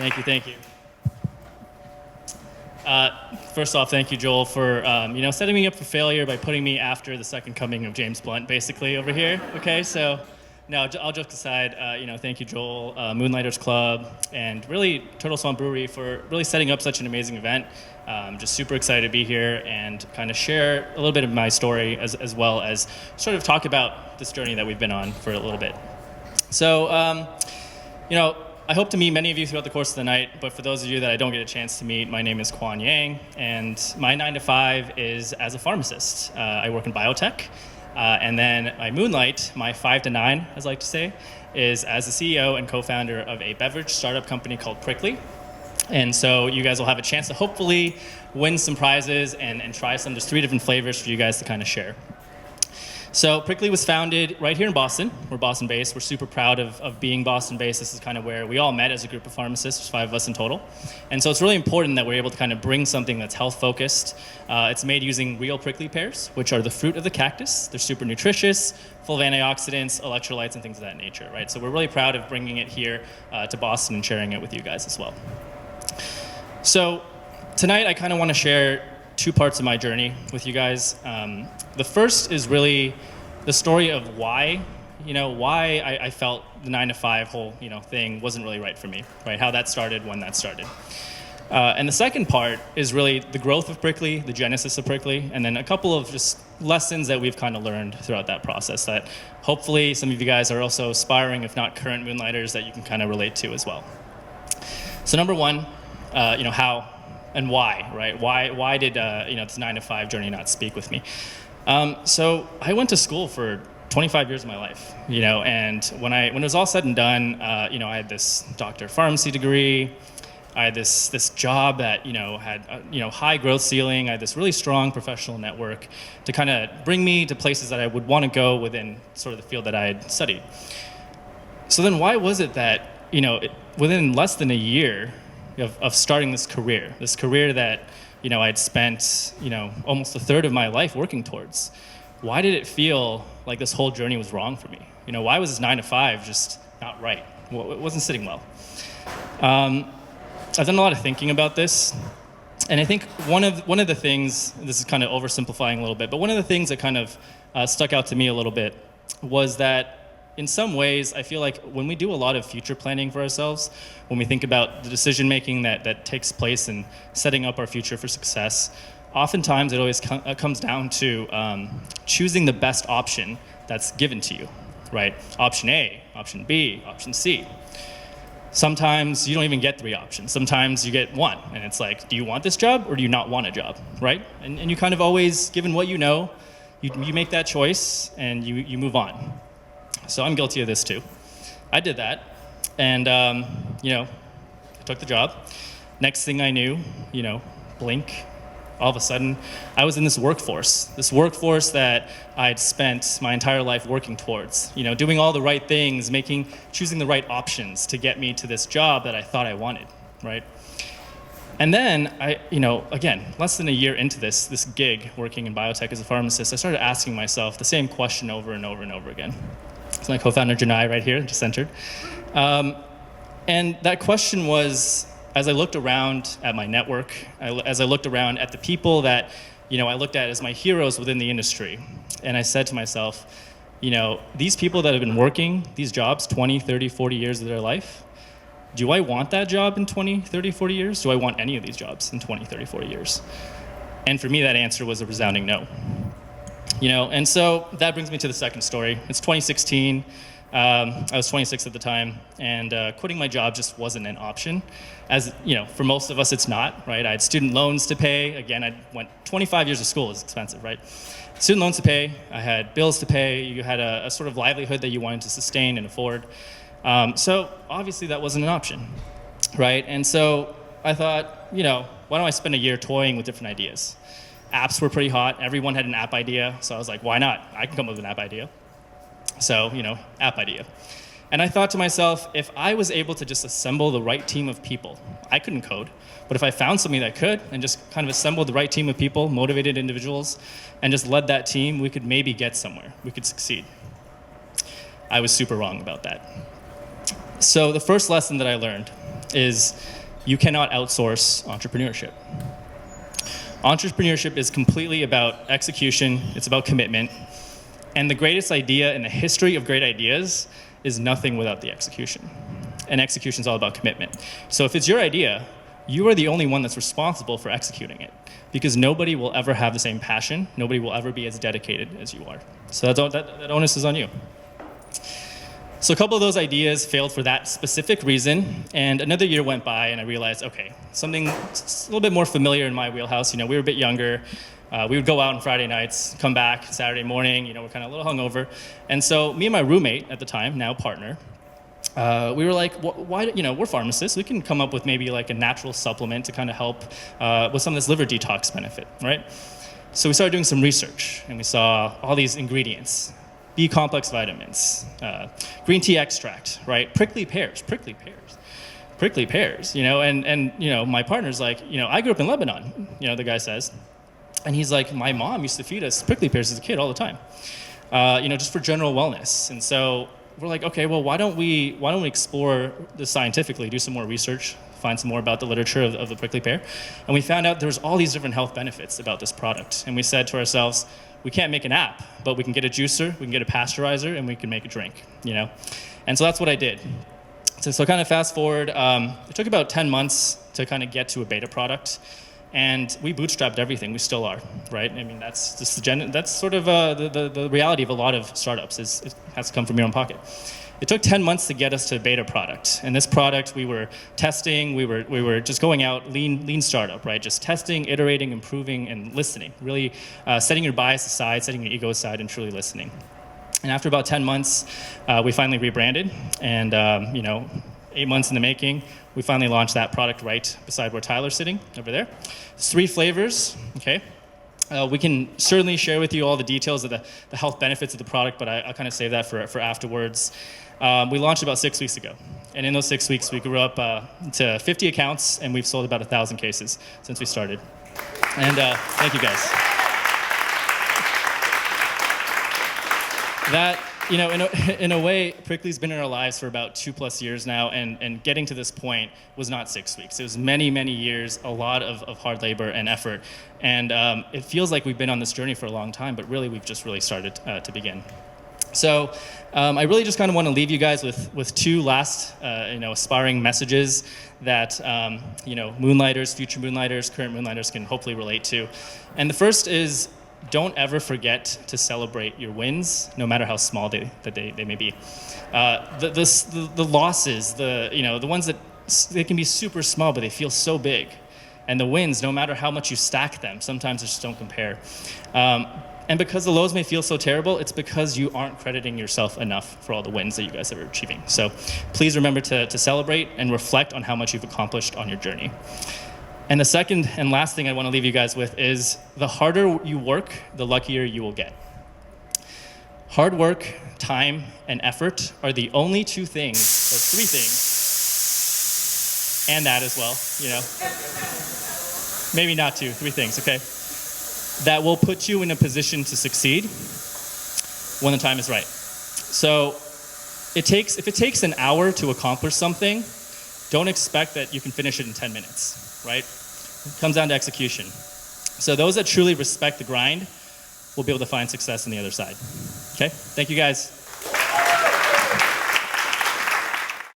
Thank you. First off, thank you, Joel, for setting me up for failure by putting me after the second coming of James Blunt, basically, over here. Okay, so no, all jokes aside, thank you, Joel, Moonlighters Club, and really Turtle Swamp Brewery for really setting up such an amazing event. Just super excited to be here and kind of share a little bit of my story as well as sort of talk about this journey that we've been on for a little bit. So, I hope to meet many of you throughout the course of the night, but for those of you that I don't get a chance to meet, my name is Quan Yang, and my 9 to 5 is as a pharmacist. I work in biotech, and then my moonlight, my 5 to 9, as I like to say, is as the CEO and co-founder of a beverage startup company called Pricklee. And so you guys will have a chance to hopefully win some prizes and try some. There's 3 different flavors for you guys to kind of share. So Pricklee was founded right here in Boston. We're Boston-based. We're super proud of being Boston-based. This is kind of where we all met as a group of pharmacists. There's 5 of us in total. And so it's really important that we're able to kind of bring something that's health-focused. It's made using real prickly pears, which are the fruit of the cactus. They're super nutritious, full of antioxidants, electrolytes, and things of that nature, right? So we're really proud of bringing it here to Boston and sharing it with you guys as well. So tonight I kind of want to share 2 parts of my journey with you guys. The first is really the story of why I felt the 9 to 5 whole thing wasn't really right for me, right? How that started, when that started. And the second part is really the growth of Pricklee, the genesis of Pricklee, and then a couple of just lessons that we've kind of learned throughout that process that hopefully some of you guys are also aspiring, if not current moonlighters, that you can kind of relate to as well. So number 1, how and why, right? Why did this 9 to 5 journey not speak with me? So I went to school for 25 years of my life, and when it was all said and done, I had this doctor of pharmacy degree. I had this job that had high growth ceiling. I had this really strong professional network to kind of bring me to places that I would want to go within sort of the field that I had studied. So then why was it that within less than a year of starting this career that I'd spent almost a third of my life working towards, why did it feel like this whole journey was wrong for me? Why was this 9 to 5 just not right? Well, it wasn't sitting well. I've done a lot of thinking about this, and I think one of the things, this is kind of oversimplifying a little bit, but one of the things that kind of stuck out to me a little bit was that in some ways, I feel like when we do a lot of future planning for ourselves, when we think about the decision making that takes place in setting up our future for success, oftentimes it always comes down to choosing the best option that's given to you, right? Option A, option B, option C. Sometimes you don't even get 3 options. Sometimes you get 1, and it's like, do you want this job or do you not want a job, right? And you kind of always, given what you know, you make that choice and you move on. So I'm guilty of this too. I did that, and I took the job. Next thing I knew, blink, all of a sudden, I was in this workforce that I'd spent my entire life working towards, doing all the right things, choosing the right options to get me to this job that I thought I wanted, right? And then again, less than a year into this gig working in biotech as a pharmacist, I started asking myself the same question over and over and over again. It's my co-founder, Janai, right here, just entered. And that question was, as I looked around at my network, as I looked around at the people that, I looked at as my heroes within the industry, and I said to myself, these people that have been working these jobs 20, 30, 40 years of their life, do I want that job in 20, 30, 40 years? Do I want any of these jobs in 20, 30, 40 years? And for me, that answer was a resounding no. And so that brings me to the second story. It's 2016. I was 26 at the time, and quitting my job just wasn't an option. As for most of us, it's not, right? I had student loans to pay. Again, I went 25 years of school is expensive, right? Student loans to pay. I had bills to pay. You had a sort of livelihood that you wanted to sustain and afford. So obviously that wasn't an option, right? And so I thought, why don't I spend a year toying with different ideas? Apps were pretty hot. Everyone had an app idea. So I was like, why not? I can come up with an app idea. So, app idea. And I thought to myself, if I was able to just assemble the right team of people, I couldn't code, but if I found somebody that could and just kind of assembled the right team of people, motivated individuals, and just led that team, we could maybe get somewhere. We could succeed. I was super wrong about that. So the first lesson that I learned is you cannot outsource entrepreneurship. Entrepreneurship is completely about execution, it's about commitment, and the greatest idea in the history of great ideas is nothing without the execution. And execution is all about commitment. So if it's your idea, you are the only one that's responsible for executing it, because nobody will ever have the same passion, nobody will ever be as dedicated as you are. So that onus is on you. So a couple of those ideas failed for that specific reason, and another year went by and I realized, okay, something a little bit more familiar in my wheelhouse. We were a bit younger. We would go out on Friday nights, come back Saturday morning, we're kind of a little hungover. And so me and my roommate at the time, now partner, we were like, why, we're pharmacists, we can come up with maybe like a natural supplement to kind of help with some of this liver detox benefit, right? So we started doing some research and we saw all these ingredients. B complex vitamins, green tea extract, right? Prickly pears, and my partner's like, I grew up in Lebanon, the guy says, and he's like, my mom used to feed us prickly pears as a kid all the time, just for general wellness. And so we're like, okay, well, why don't we explore this scientifically, do some more research, find some more about the literature of the prickly pear, and we found out there's all these different health benefits about this product, and we said to ourselves, we can't make an app, but we can get a juicer, we can get a pasteurizer, and we can make a drink, And so that's what I did. So kind of fast forward, it took about 10 months to kind of get to a beta product, and we bootstrapped everything. We still are, right? I mean, that's just that's sort of the reality of a lot of startups. It has to come from your own pocket. It took 10 months to get us to a beta product. And this product we were testing, we were just going out, lean startup, right? Just testing, iterating, improving, and listening. Really setting your bias aside, setting your ego aside, and truly listening. And after about 10 months, we finally rebranded. And 8 months in the making, we finally launched that product right beside where Tyler's sitting, over there. It's 3 flavors, okay? We can certainly share with you all the details of the health benefits of the product, but I'll kind of save that for afterwards. We launched about 6 weeks ago. And in those 6 weeks, we grew up to 50 accounts, and we've sold about 1,000 cases since we started. And thank you guys. That, in a way, Pricklee's been in our lives for about 2+ years now, and getting to this point was not 6 weeks. It was many, many years, a lot of hard labor and effort. And it feels like we've been on this journey for a long time, but really we've just really started to begin. So I really just kind of want to leave you guys with 2 last, aspiring messages that, Moonlighters, future Moonlighters, current Moonlighters can hopefully relate to. And the first is, don't ever forget to celebrate your wins, no matter how small they may be. The losses, the ones that they can be super small, but they feel so big. And the wins, no matter how much you stack them, sometimes they just don't compare. And because the lows may feel so terrible, it's because you aren't crediting yourself enough for all the wins that you guys are achieving. So please remember to celebrate and reflect on how much you've accomplished on your journey. And the second and last thing I want to leave you guys with is the harder you work, the luckier you will get. Hard work, time, and effort are the only 2 things, or 3 things, and that as well, Maybe not 2, 3 things, okay? That will put you in a position to succeed when the time is right. So if it takes an hour to accomplish something, don't expect that you can finish it in 10 minutes, right? It comes down to execution. So those that truly respect the grind will be able to find success on the other side. Okay? Thank you guys.